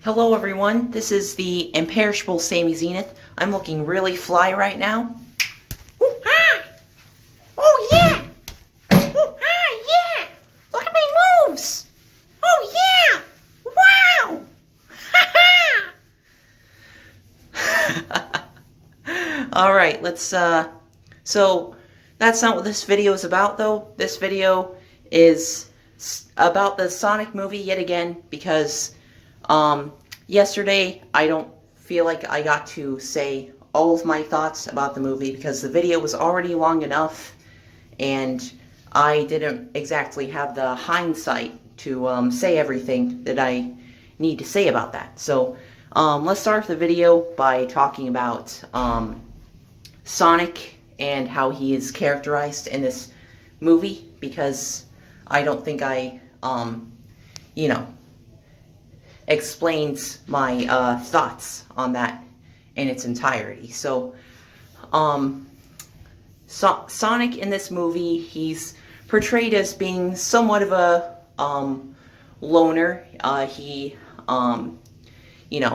Hello everyone, this is the imperishable Sammy Zenith. I'm looking really fly right now. Ooh, ah! Oh yeah! Ooh, ah, yeah! Look at my moves! Oh yeah! Wow! Ha ha! Alright, so that's not what this video is about though. This video is about the Sonic movie yet again because yesterday, I don't feel like I got to say all of my thoughts about the movie because the video was already long enough and I didn't exactly have the hindsight to say everything that I need to say about that. So let's start the video by talking about Sonic and how he is characterized in this movie because I don't think I, you know, explains my thoughts on that in its entirety. So, Sonic in this movie, he's portrayed as being somewhat of a loner.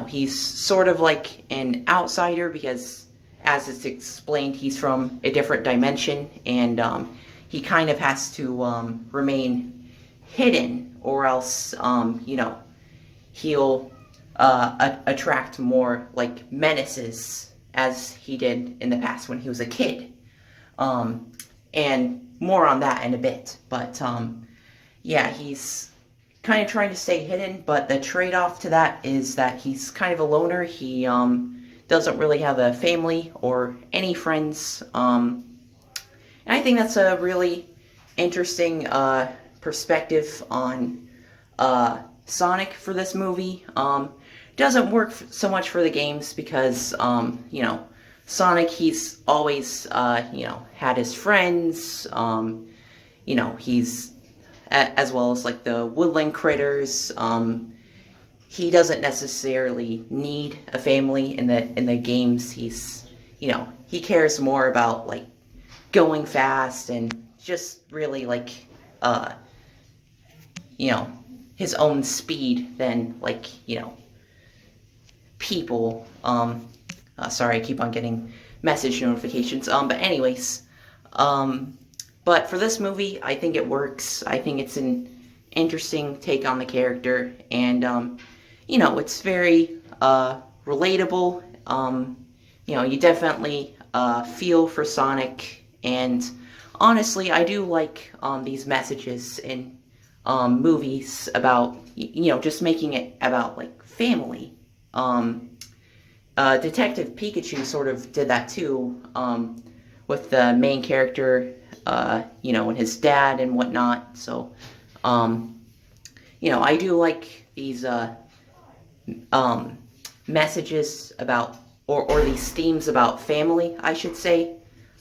He's sort of like an outsider because, as it's explained, he's from a different dimension, and he kind of has to remain hidden, or else, he'll attract more like menaces as he did in the past when he was a kid. And more on that in a bit. But yeah, he's kind of trying to stay hidden, but the trade-off to that is that he's kind of a loner. He doesn't really have a family or any friends. And I think that's a really interesting perspective on Sonic for this movie. Doesn't work so much for the games because, Sonic, he's always, had his friends, he's, as well as, like, the woodland critters. He doesn't necessarily need a family in the games. He's, he cares more about, like, going fast and just really, like, his own speed than, like, people. Sorry, I keep on getting message notifications. But anyways, but for this movie, I think it works. I think it's an interesting take on the character, and, it's very, relatable. You definitely, feel for Sonic, and honestly, I do like, these messages in movies about, just making it about, like, family. Detective Pikachu sort of did that too, with the main character, and his dad and whatnot. So, I do like these, messages about, or these themes about family, I should say.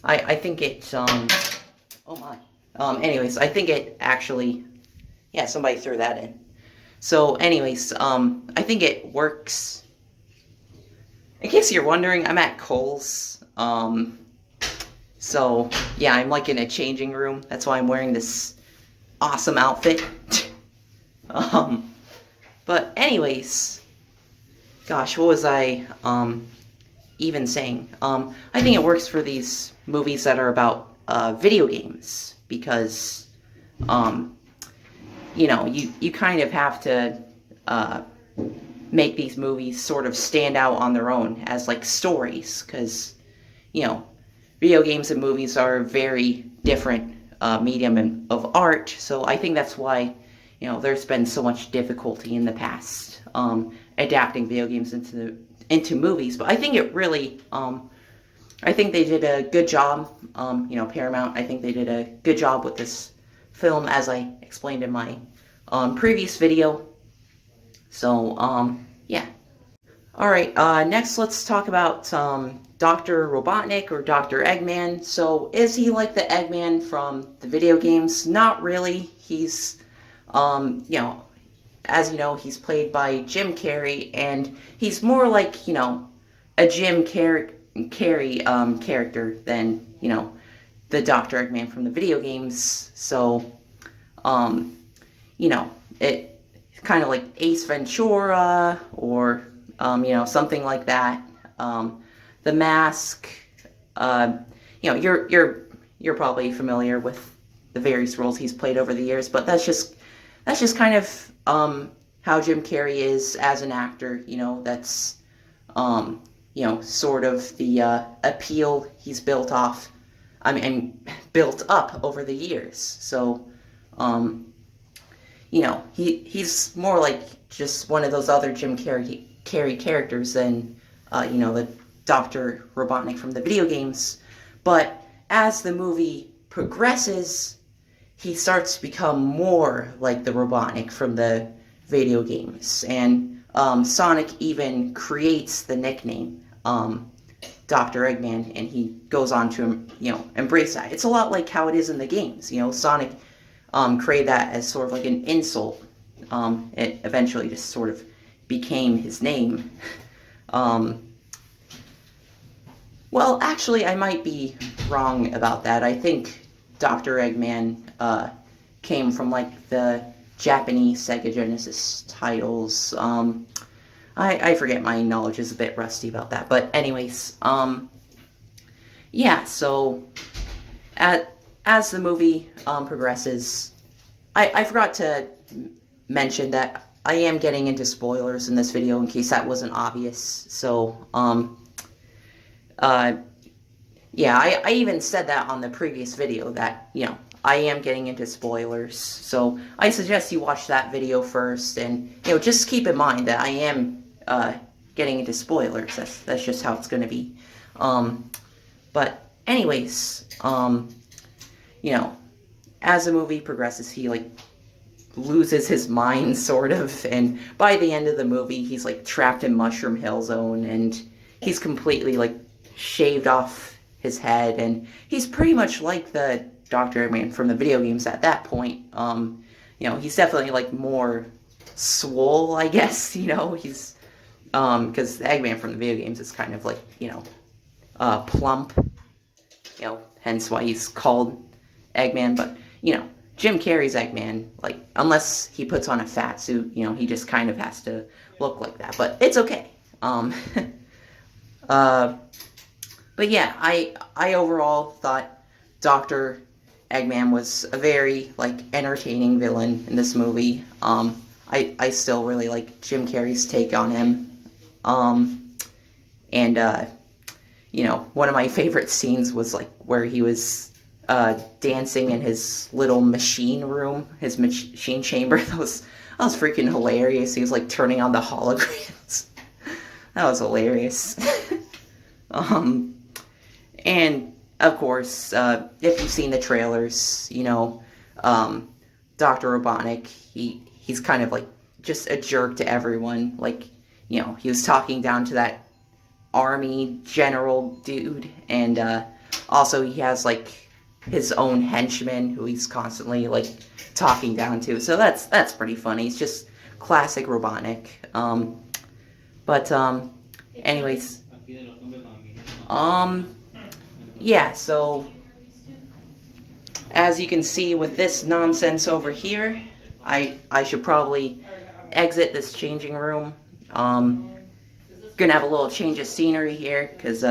I think it, oh my. Anyways, I think it actually, yeah, somebody threw that in. So, anyways, I think it works. In case you're wondering, I'm at Kohl's. So, yeah, I'm like in a changing room. That's why I'm wearing this awesome outfit. But anyways, gosh, what was I, even saying? I think it works for these movies that are about, video games, because, you kind of have to make these movies sort of stand out on their own as like stories, because video games and movies are very different medium of art. So I think that's why there's been so much difficulty in the past adapting video games into movies. But I think it really I think they did a good job. Paramount, I think they did a good job with this film, as I explained in my previous video. So, yeah. Alright, next let's talk about Dr. Robotnik, or Dr. Eggman. So, is he like the Eggman from the video games? Not really. He's, as you know, he's played by Jim Carrey, and he's more like, a Jim Carrey character than, the Dr. Eggman from the video games. So, it kind of like Ace Ventura or something like that. The Mask. You're probably familiar with the various roles he's played over the years, but that's just kind of how Jim Carrey is as an actor. That's sort of the appeal he's built off. I mean, built up over the years. So, he's more like just one of those other Jim Carrey characters than, the Dr. Robotnik from the video games. But as the movie progresses, he starts to become more like the Robotnik from the video games. And Sonic even creates the nickname, Dr. Eggman, and he goes on to, embrace that. It's a lot like how it is in the games. Sonic created that as sort of like an insult. It eventually just sort of became his name. Well, actually, I might be wrong about that. I think Dr. Eggman came from like the Japanese Sega Genesis titles. I forget, my knowledge is a bit rusty about that. But anyways, yeah, so as the movie progresses, I forgot to mention that I am getting into spoilers in this video in case that wasn't obvious. So, yeah, I even said that on the previous video that, I am getting into spoilers. So I suggest you watch that video first and, just keep in mind that I am getting into spoilers. That's just how it's going to be. But anyways, as the movie progresses, he like loses his mind sort of, and by the end of the movie, he's like trapped in Mushroom Hill Zone, and he's completely like shaved off his head, and he's pretty much like the Dr. Eggman from the video games at that point. He's definitely like more swole, I guess. He's because the Eggman from the video games is kind of like plump, hence why he's called Eggman. But Jim Carrey's Eggman, like, unless he puts on a fat suit, he just kind of has to look like that. But it's okay. But yeah, I overall thought Dr. Eggman was a very, like, entertaining villain in this movie. I still really like Jim Carrey's take on him. One of my favorite scenes was, like, where he was dancing in his little machine room, his machine chamber. That was freaking hilarious. He was, like, turning on the holograms. That was hilarious. And of course, if you've seen the trailers, Dr. Robotnik, he's kind of like just a jerk to everyone. Like, he was talking down to that army general dude, and also he has like his own henchman who he's constantly like talking down to. So that's pretty funny. It's just classic Robotnik. Anyways, yeah, so as you can see with this nonsense over here, I should probably exit this changing room. Gonna have a little change of scenery here, because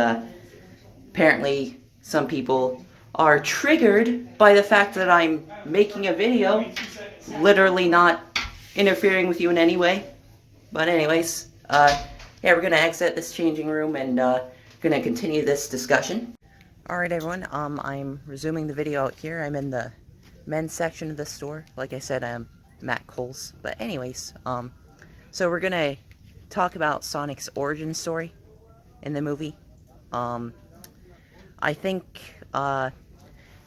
apparently some people are triggered by the fact that I'm making a video, literally not interfering with you in any way. But anyways, yeah, we're gonna exit this changing room and gonna continue this discussion. Alright everyone, I'm resuming the video out here. I'm in the men's section of the store. Like I said, I'm at Kohl's. But anyways, so we're gonna talk about Sonic's origin story in the movie. I think, I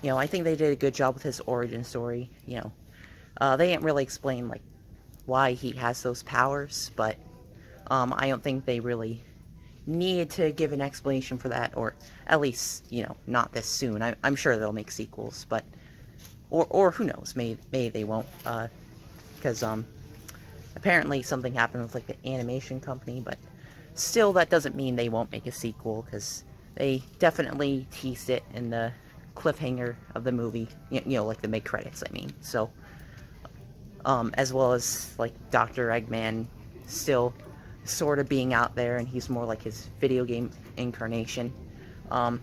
think they did a good job with his origin story. They didn't really explain, like, why he has those powers, but I don't think they really needed to give an explanation for that, or at least, not this soon. I'm sure they'll make sequels, but, or who knows, maybe they won't, because, apparently something happened with, like, the animation company, but still, that doesn't mean they won't make a sequel, because they definitely teased it in the cliffhanger of the movie, like the mid-credits, I mean. So, as well as like Dr. Eggman still sort of being out there, and he's more like his video game incarnation. Um,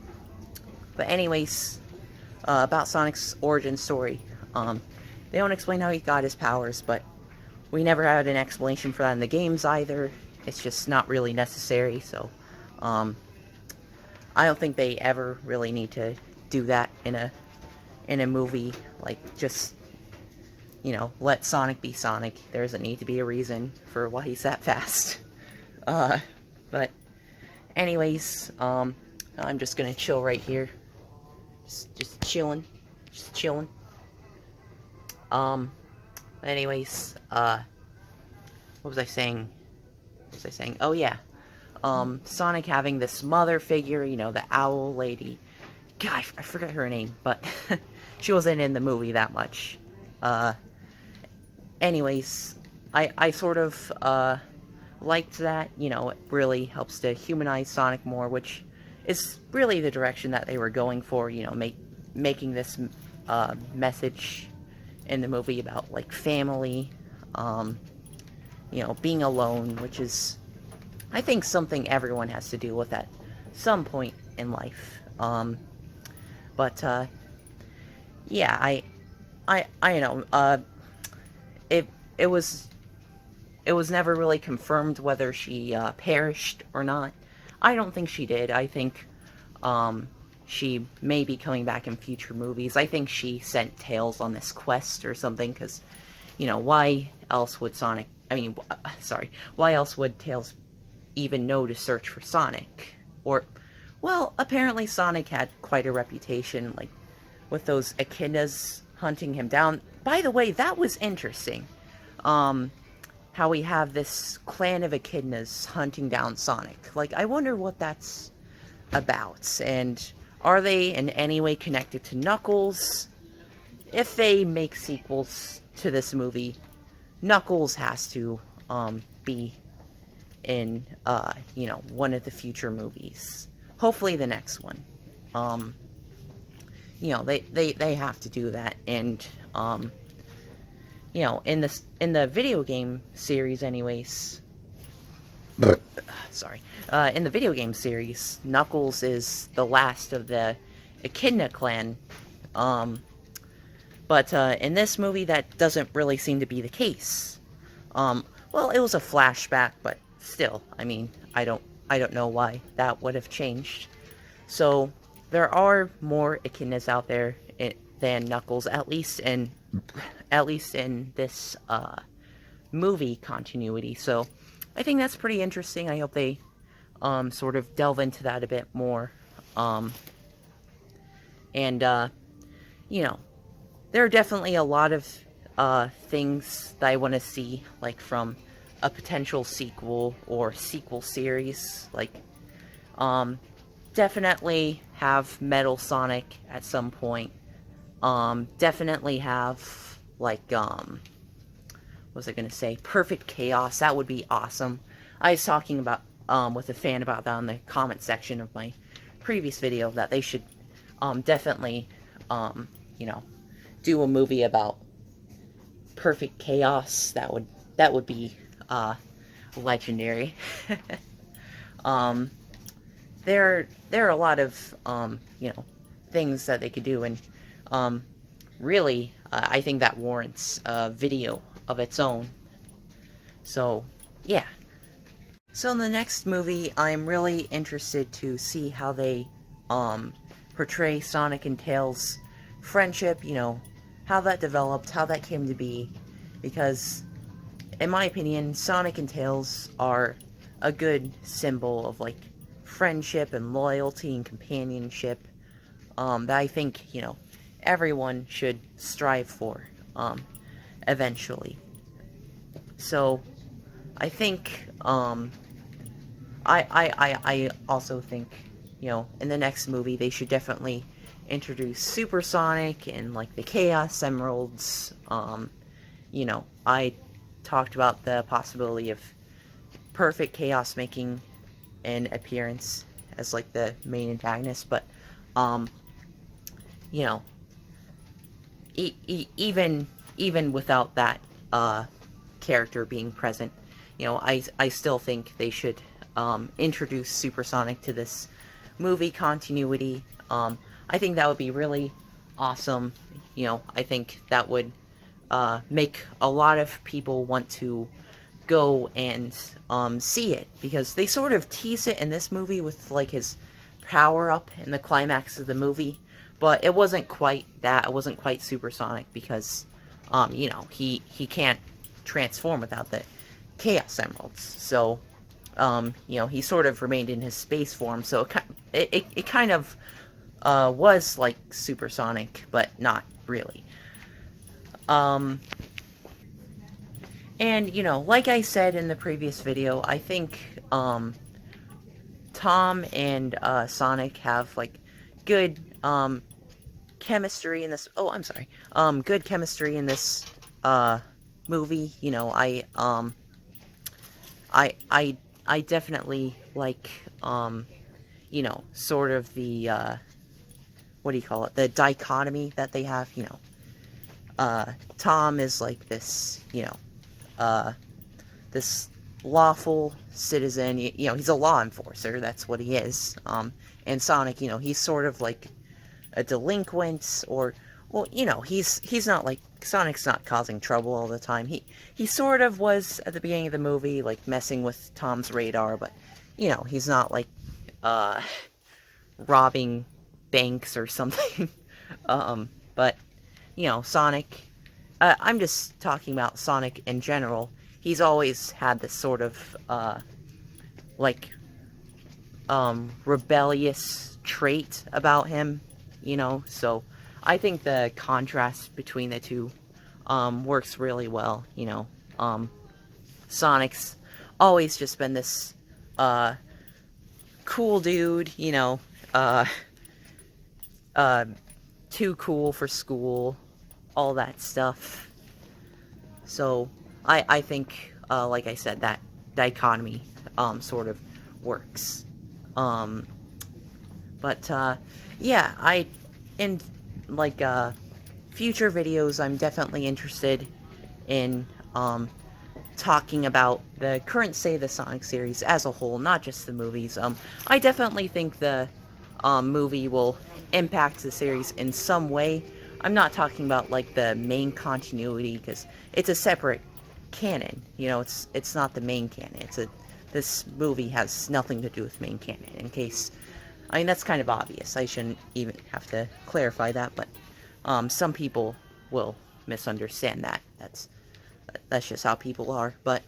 but anyways, about Sonic's origin story. They don't explain how he got his powers, but we never had an explanation for that in the games either. It's just not really necessary, so I don't think they ever really need to do that in a movie. Like, just, let Sonic be Sonic. There doesn't need to be a reason for why he's that fast. But anyways, I'm just gonna chill right here. Just chilling. Just chilling. Anyways, what was I saying? Oh, yeah. Sonic having this mother figure, the owl lady. God, I forgot her name, but she wasn't in the movie that much. Anyways, I sort of, liked that. It really helps to humanize Sonic more, which is really the direction that they were going for, making this, message in the movie about, like, family, being alone, which is, I think, something everyone has to deal with at some point in life. But yeah, I know, it was never really confirmed whether she, perished or not. I don't think she did. I think, she may be coming back in future movies. I think she sent Tails on this quest or something, because, why else would why else would Tails even know to search for Sonic? Or, well, apparently Sonic had quite a reputation, like, with those echidnas hunting him down. By the way, that was interesting. How we have this clan of echidnas hunting down Sonic. Like, I wonder what that's about, and are they in any way connected to Knuckles? If they make sequels to this movie, Knuckles has to, be in, one of the future movies. Hopefully the next one. They have to do that, and, in the video game series anyways, sorry, in the video game series, Knuckles is the last of the Echidna clan, but in this movie that doesn't really seem to be the case. Well, it was a flashback, but still, I mean, I don't know why that would have changed. So, there are more echidnas out there than Knuckles, at least in this, movie continuity, so I think that's pretty interesting. I hope they, sort of delve into that a bit more, and, there are definitely a lot of, things that I want to see, like, from a potential sequel or sequel series, like, definitely have Metal Sonic at some point, definitely have, like, what was I gonna say? Perfect Chaos. That would be awesome. I was talking about, with a fan about that in the comment section of my previous video, that they should, definitely, do a movie about Perfect Chaos. That would be, legendary. There are a lot of, things that they could do, and, really, I think that warrants a video of its own. So, yeah. So in the next movie, I'm really interested to see how they, portray Sonic and Tails' friendship, how that developed, how that came to be, because, in my opinion, Sonic and Tails are a good symbol of, like, friendship and loyalty and companionship, that I think, everyone should strive for, eventually. So, I think, I also think, in the next movie, they should definitely introduce Super Sonic and, like, the Chaos Emeralds. I talked about the possibility of Perfect Chaos making an appearance as, like, the main antagonist, but, even without that, character being present. You know, I still think they should introduce Supersonic to this movie continuity. I think that would be really awesome. You know, I think that would make a lot of people want to go and see it, because they sort of tease it in this movie with like his power up in the climax of the movie, but it wasn't quite that. It wasn't quite supersonic because you know, he can't transform without the Chaos Emeralds. So you know, he sort of remained in his space form, so it kind of was like supersonic, but not really. And, you know, like I said in the previous video, I think, Tom and, Sonic have, like, good, chemistry in this, oh, I'm sorry, good chemistry in this, movie. You know, I definitely like, you know, sort of the, what do you call it, the dichotomy that they have, you know. Tom is like this, you know, this lawful citizen. You know, he's a law enforcer, that's what he is. And Sonic, you know, he's sort of like a delinquent, or, well, you know, he's not like, Sonic's not causing trouble all the time. He sort of was at the beginning of the movie, like, messing with Tom's radar, but, you know, he's not like, robbing banks or something. But, you know, Sonic, I'm just talking about Sonic in general. He's always had this sort of, like, rebellious trait about him, you know, so I think the contrast between the two, works really well, you know. Sonic's always just been this, cool dude, you know, too cool for school, all that stuff. So, I think, like I said, that dichotomy, sort of works. But, yeah, in, like, future videos, I'm definitely interested in, talking about the current state of the Sonic series as a whole, not just the movies. I definitely think the, movie will impact the series in some way. I'm not talking about, like, the main continuity, because it's a separate canon. You know, it's not the main canon. This movie has nothing to do with main canon, in case, I mean, that's kind of obvious. I shouldn't even have to clarify that, but, some people will misunderstand that. That's just how people are. But,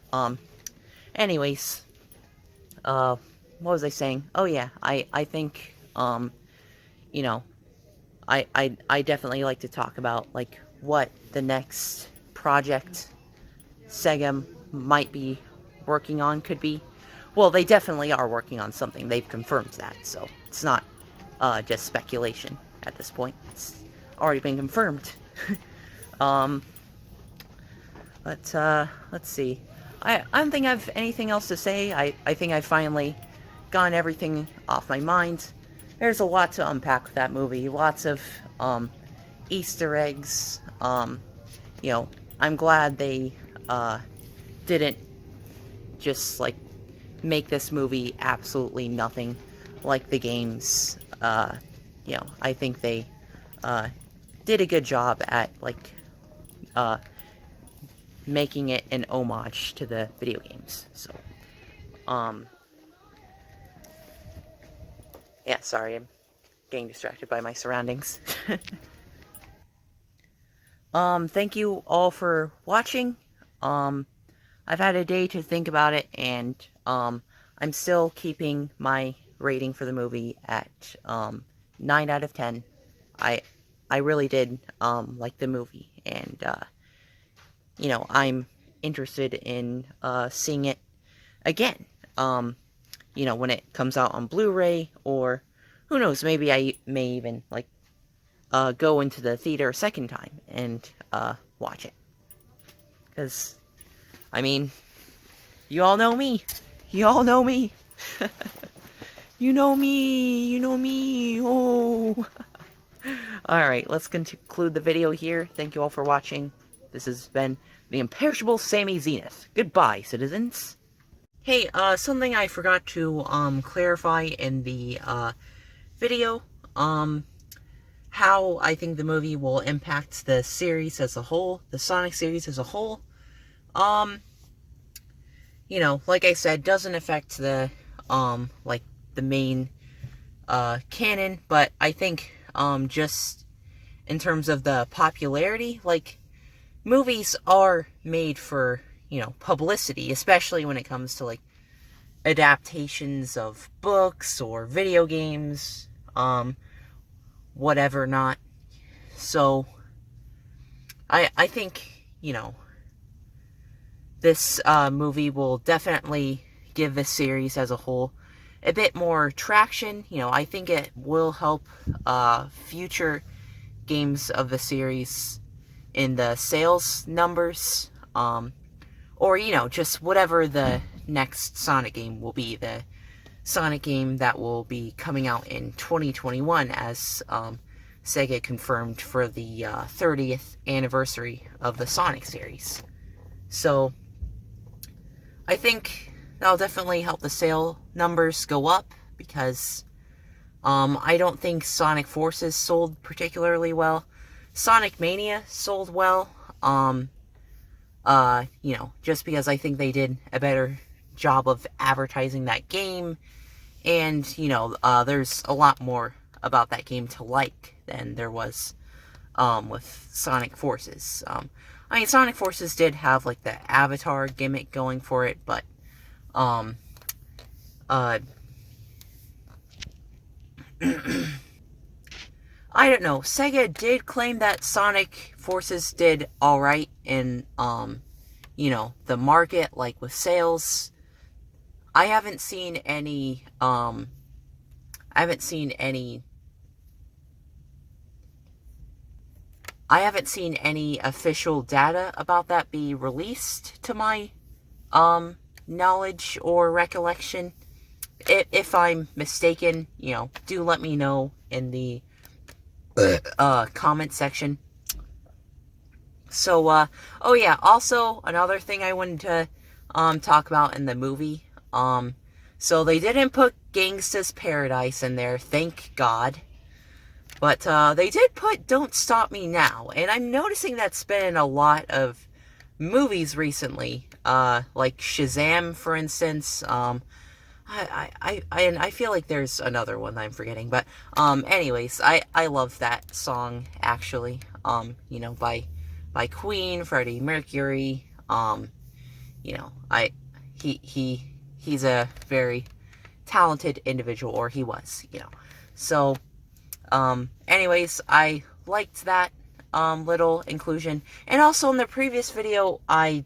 anyways, what was I saying? Oh, yeah, I think, you know, I definitely like to talk about, like, what the next project Sega might be working on could be. Well, they definitely are working on something. They've confirmed that, so it's not, just speculation at this point. It's already been confirmed. But, let's see. I don't think I have anything else to say. I think I finally gotten everything off my mind. There's a lot to unpack with that movie. Lots of, Easter eggs. You know, I'm glad they, didn't just, like, make this movie absolutely nothing like the games. You know, I think they, did a good job at, like, making it an homage to the video games. So, yeah, sorry, I'm getting distracted by my surroundings. Thank you all for watching. I've had a day to think about it, and, I'm still keeping my rating for the movie at, 9 out of 10. I really did, like the movie, and, you know, I'm interested in, seeing it again. You know, when it comes out on Blu-ray, or, who knows, maybe I may even, like, go into the theater a second time and, watch it. Because, I mean, you all know me. You all know me. You know me. You know me. Oh. Alright, let's conclude the video here. Thank you all for watching. This has been the imperishable Sammy Zenith. Goodbye, citizens. Hey, something I forgot to, clarify in the, video, how I think the movie will impact the series as a whole, the Sonic series as a whole. You know, like I said, doesn't affect the, like, the main, canon, but I think, just in terms of the popularity, like, movies are made for, you know, publicity, especially when it comes to, like, adaptations of books or video games, whatever not. So, I think, you know, this, movie will definitely give the series as a whole a bit more traction. You know, I think it will help, future games of the series in the sales numbers, or, you know, just whatever the next Sonic game will be, the Sonic game that will be coming out in 2021, as, Sega confirmed for the, 30th anniversary of the Sonic series. So, I think that'll definitely help the sale numbers go up, because, I don't think Sonic Forces sold particularly well. Sonic Mania sold well, you know, just because I think they did a better job of advertising that game, and, you know, there's a lot more about that game to like than there was, with Sonic Forces. I mean, Sonic Forces did have, like, the Avatar gimmick going for it, but, I don't know. Sega did claim that Sonic Forces did alright in, you know, the market, like, with sales. I haven't seen any, official data about that be released to my, knowledge or recollection. If I'm mistaken, you know, do let me know in the comment section. So, oh yeah, also, another thing I wanted to, talk about in the movie, so they didn't put Gangsta's Paradise in there, thank God, but, they did put Don't Stop Me Now, and I'm noticing that's been in a lot of movies recently, like Shazam, for instance. I feel like there's another one that I'm forgetting, but, anyways, I love that song, actually, you know, by Queen, Freddie Mercury, you know, he's a very talented individual, or he was, you know, so, anyways, I liked that, little inclusion, and also in the previous video, I,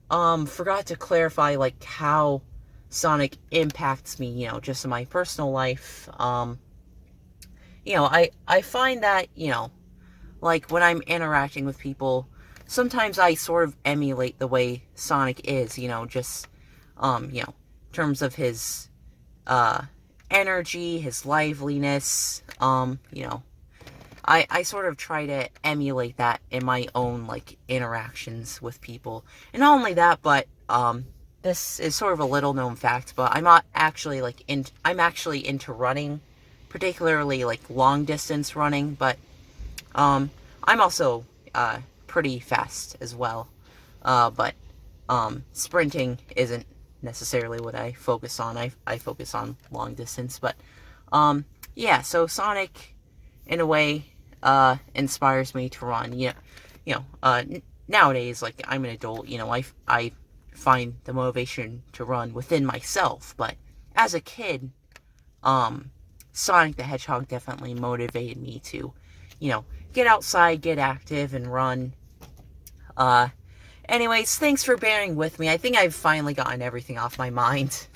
forgot to clarify, like, how Sonic impacts me, you know, just in my personal life. You know, I find that, you know, like, when I'm interacting with people, sometimes I sort of emulate the way Sonic is, you know, just, you know, in terms of his, energy, his liveliness, you know, I sort of try to emulate that in my own, like, interactions with people. And not only that, but, this is sort of a little known fact, but I'm not actually, like, I'm actually into running, particularly, like, long distance running, but, I'm also, pretty fast as well, but, sprinting isn't necessarily what I focus on. I focus on long distance, but, yeah, so Sonic, in a way, inspires me to run. You know, nowadays, like, I'm an adult, you know, I find the motivation to run within myself, but as a kid, Sonic the Hedgehog definitely motivated me to, you know, get outside, get active, and run. Anyways, thanks for bearing with me. I think I've finally gotten everything off my mind.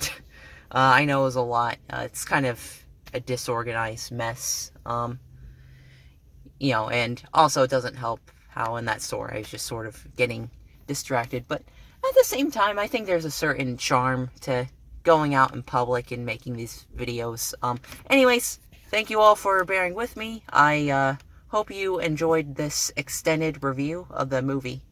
I know it was a lot. It's kind of a disorganized mess. You know, and also it doesn't help how in that store I was just sort of getting distracted, but at the same time, I think there's a certain charm to going out in public and making these videos. Anyways, thank you all for bearing with me. I, hope you enjoyed this extended review of the movie.